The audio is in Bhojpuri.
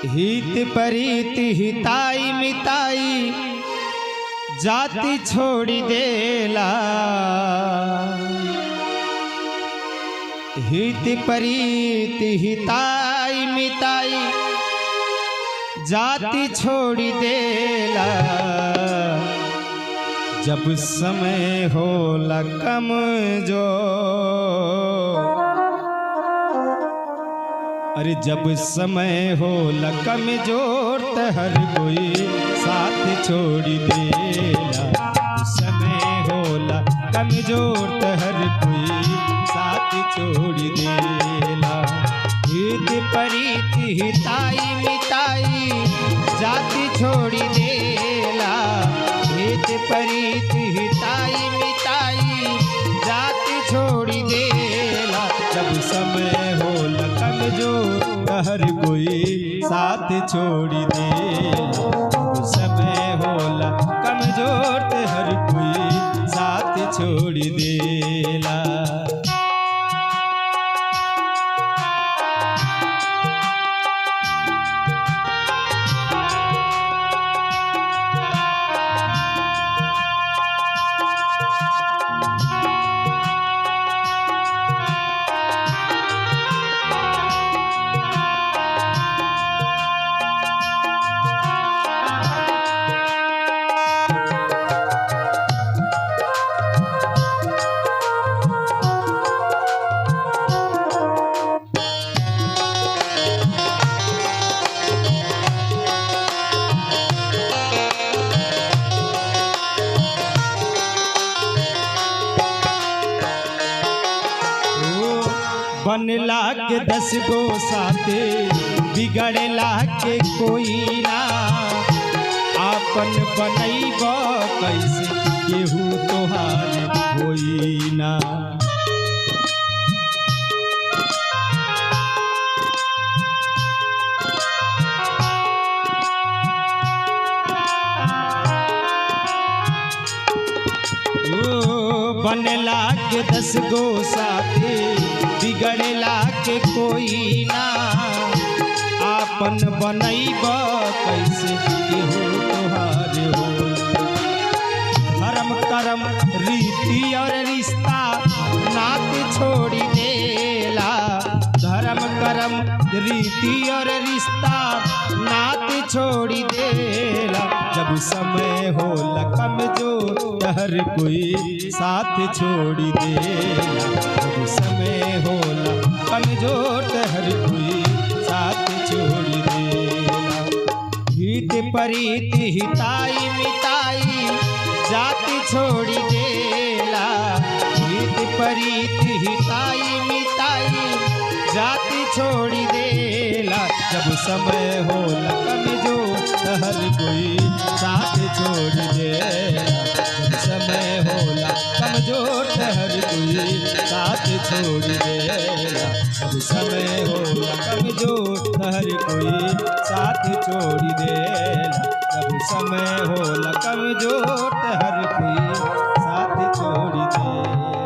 हित परीत हिताई मिताई जाति छोड़ी देला। हित परीत हिताई मिताई जाति छोड़ी देला। जब समय होला कमजोर, अरे जब समय होला कमजोर त हर कोई साथ छोड़ी देला। समय होला कमजोर त हर कोई साथ छोड़ी देला। हित परीत हिताई मिताई जाति छोड़ी देला। हित परीत हिताई मिताई जाति छोड़ी देला। जब समय होला कमजोर त हर कोई साथ छोड़ी देला। जब समय होला कमजोर त हर कोई साथ छोड़ी देला। बनला के 10 गो साथे बिगड़ला के कोई ना। आपन बनैब कैसे केहू तोहार होई ना। बनला के 10 गो साथे बिगड़ला के कोई ना। आपन बनैब कैसे केहू तोहार हो। धर्म कर्म रीति और रिश्ता नात छोड़ी देला। धर्म कर्म रीति और रिश्ता नात छोड़ी देला। जब समय होला कमजोर हर कोई साथ छोड़ी देला। जब समय होला कमजोर हर कोई साथ छोड़ी देला। हित परीत हिताई मिताई जाति छोड़ी देला। हित परीत हिताई मिताई जाति छोड़ी देला। जब समय होला कमजोर हर कोई साथ छोड़ी देला। जब समय होला कमजोर हर कोई साथ छोड़ी देला। जब समय होला कमजोर हर कोई साथ छोड़ी देला। जब समय होला कमजोर हर कोई साथ छोड़ी देला।